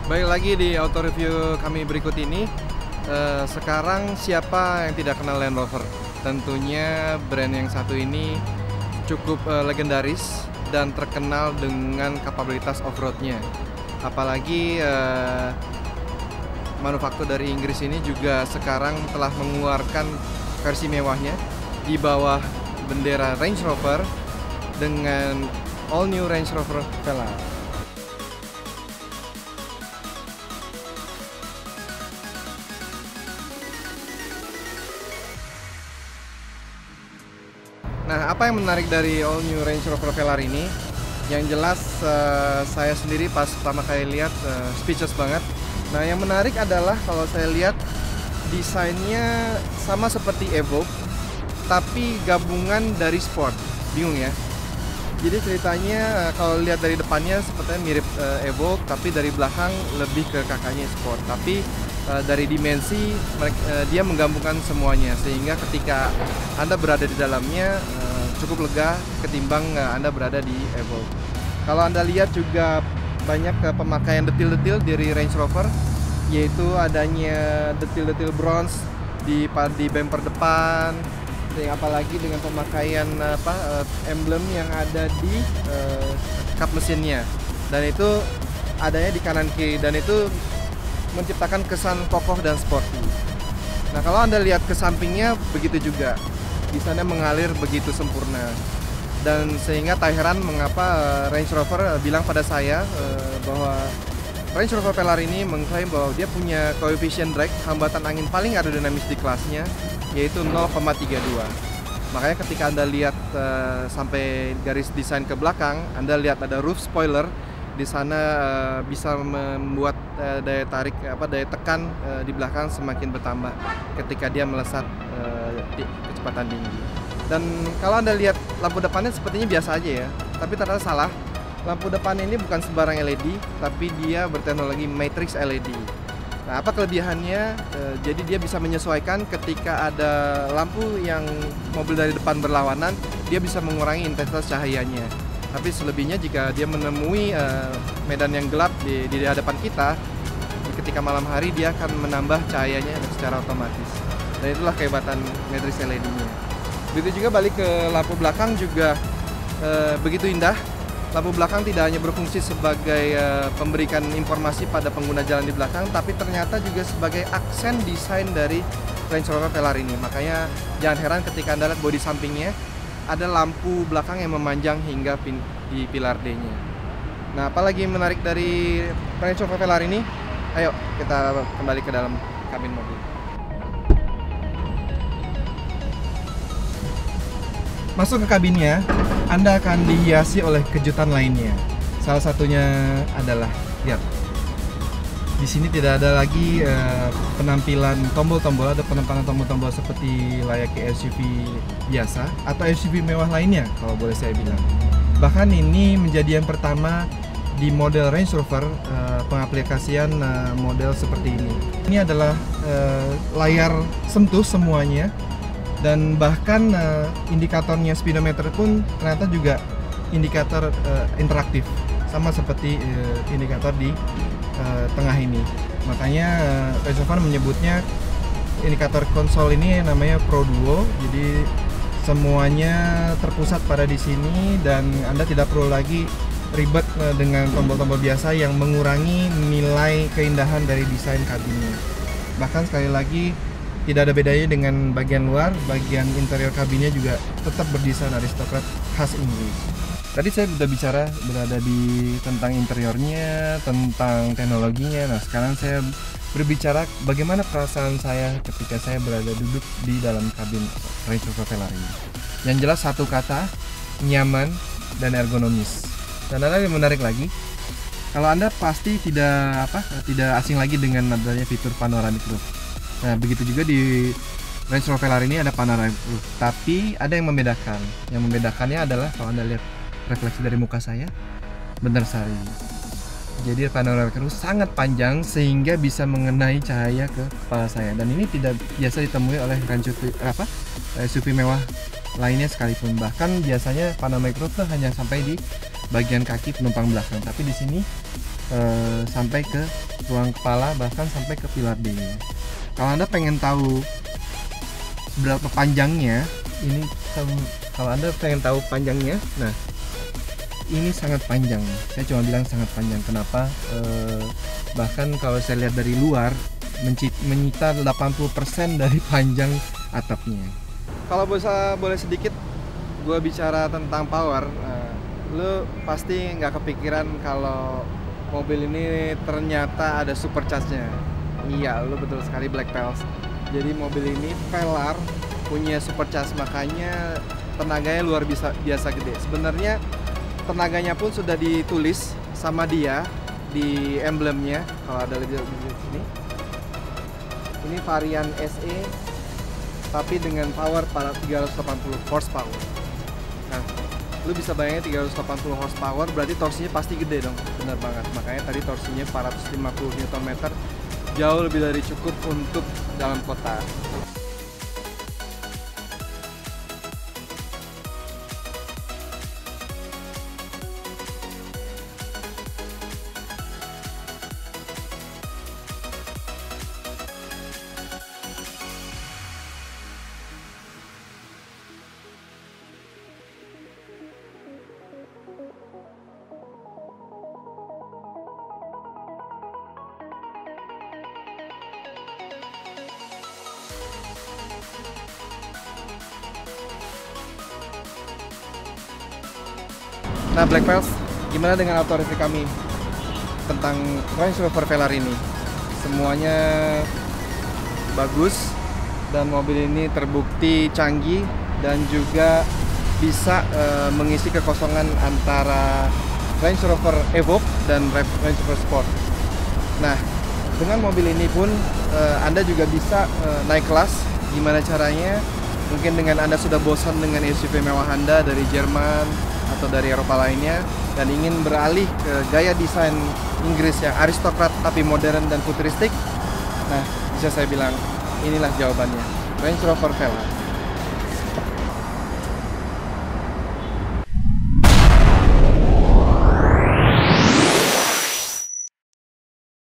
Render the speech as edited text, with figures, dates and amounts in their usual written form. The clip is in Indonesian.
Baik lagi di auto review kami berikut ini. Sekarang siapa yang tidak kenal Land Rover? Tentunya brand yang satu ini cukup legendaris dan terkenal dengan kapabilitas off-roadnya. Apalagi manufaktur dari Inggris ini juga sekarang telah mengeluarkan versi mewahnya di bawah bendera Range Rover dengan all new Range Rover Velar. Nah, apa yang menarik dari all new Range Rover Velar ini? Yang jelas saya sendiri pas pertama kali lihat speechless banget. Nah, yang menarik adalah kalau saya lihat desainnya sama seperti Evoque, tapi gabungan dari sport. Bingung ya? Jadi ceritanya kalau lihat dari depannya sepertinya mirip Evoque, tapi dari belakang lebih ke kakaknya sport. Tapi dari dimensi dia menggabungkan semuanya, sehingga ketika Anda berada di dalamnya cukup lega ketimbang Anda berada di Evoque. Kalau Anda lihat juga banyak pemakaian detil-detil dari Range Rover, yaitu adanya detil-detil bronze di bumper depan, apalagi dengan pemakaian emblem yang ada di kap mesinnya, dan itu adanya di kanan kiri, dan itu menciptakan kesan kokoh dan sporty. Nah, kalau Anda lihat ke sampingnya begitu juga, desainnya mengalir begitu sempurna, dan sehingga tak heran mengapa Range Rover bilang pada saya bahwa Range Rover Velar ini mengklaim bahwa dia punya koefisien drag, hambatan angin paling aerodinamis di kelasnya, yaitu 0,32. Makanya ketika Anda lihat sampai garis desain ke belakang, Anda lihat ada roof spoiler. Di sana bisa membuat daya tarik daya tekan di belakang semakin bertambah ketika dia melesat di kecepatan tinggi. Dan kalau Anda lihat lampu depannya sepertinya biasa aja ya, tapi ternyata salah. Lampu depan ini bukan sembarang LED, tapi dia berteknologi matrix LED. Nah, apa kelebihannya? Jadi dia bisa menyesuaikan ketika ada lampu yang mobil dari depan berlawanan, dia bisa mengurangi intensitas cahayanya. Tapi selebihnya jika dia menemui medan yang gelap di hadapan kita, ketika malam hari dia akan menambah cahayanya secara otomatis. Dan itulah kehebatan matrix LED-nya. Begitu juga balik ke lampu belakang juga begitu indah. Lampu belakang tidak hanya berfungsi sebagai pemberikan informasi pada pengguna jalan di belakang, tapi ternyata juga sebagai aksen desain dari Range Rover Velar ini. Makanya jangan heran ketika Anda lihat bodi sampingnya, ada lampu belakang yang memanjang hingga di pilar D-nya. Nah, apalagi yang menarik dari Range Rover Velar ini? Ayo kita kembali ke dalam kabin mobil. Masuk ke kabinnya, Anda akan dihiasi oleh kejutan lainnya. Salah satunya adalah, lihat, di sini tidak ada lagi penampilan tombol-tombol, ada penampakan tombol-tombol seperti layaknya SUV biasa atau SUV mewah lainnya kalau boleh saya bilang. Bahkan ini menjadi yang pertama di model Range Rover pengaplikasian model seperti ini. Ini adalah layar sentuh semuanya, dan bahkan indikatornya speedometer pun ternyata juga indikator interaktif, sama seperti indikator di tengah ini. Makanya Range Rover menyebutnya indikator konsol ini namanya Pro Duo. Jadi semuanya terpusat pada di sini, dan Anda tidak perlu lagi ribet dengan tombol-tombol biasa yang mengurangi nilai keindahan dari desain kabinnya. Bahkan sekali lagi tidak ada bedanya dengan bagian luar, bagian interior kabinnya juga tetap berdesain aristokrat khas Inggris. Tadi saya sudah berada di tentang interiornya, tentang teknologinya. Nah, sekarang saya berbicara bagaimana perasaan saya ketika saya berada duduk di dalam kabin Range Rover Velar ini. Yang jelas satu kata, nyaman dan ergonomis. Dan ada yang menarik lagi, kalau Anda pasti tidak asing lagi dengan adanya fitur panoramic roof. Nah, begitu juga di Range Rover Velar ini ada panoramic roof, tapi ada yang membedakan. Yang membedakannya adalah kalau Anda lihat refleksi dari muka saya, benar sekali. Jadi panoramic roof sangat panjang sehingga bisa mengenai cahaya ke kepala saya, dan ini tidak biasa ditemui oleh SUV mewah lainnya sekalipun. Bahkan biasanya panoramic roof hanya sampai di bagian kaki penumpang belakang, tapi di sini sampai ke ruang kepala, bahkan sampai ke pilar D-nya. Kalau Anda pengen tahu berapa panjangnya, ini kalau Anda pengen tahu panjangnya, nah ini sangat panjang. Saya cuma bilang sangat panjang. Kenapa? Bahkan kalau saya lihat dari luar menyita 80% dari panjang atapnya. Kalau boleh sedikit gue bicara tentang power, lu pasti nggak kepikiran kalau mobil ini ternyata ada supercharge-nya. Iya, lu betul sekali, Black Pals. Jadi mobil ini Velar punya supercharge, makanya tenaganya luar biasa gede. Sebenarnya tenaganya pun sudah ditulis sama dia di emblemnya. Kalau ada lebih di sini, ini varian SE tapi dengan power pada 380 horsepower. Nah, lu bisa bayangin 380 horsepower berarti torsinya pasti gede dong. Bener banget, makanya tadi torsinya 450 Nm, jauh lebih dari cukup untuk dalam kota. Nah, Black Pals, gimana dengan auto review kami tentang Range Rover Velar ini? Semuanya bagus dan mobil ini terbukti canggih dan juga bisa mengisi kekosongan antara Range Rover Evoque dan Range Rover Sport. Nah, dengan mobil ini pun Anda juga bisa naik kelas. Gimana caranya? Mungkin dengan Anda sudah bosan dengan SUV mewah Anda dari Jerman atau dari Eropa lainnya dan ingin beralih ke gaya desain Inggris yang aristokrat tapi modern dan futuristik. Nah, bisa saya bilang inilah jawabannya, Range Rover Velar.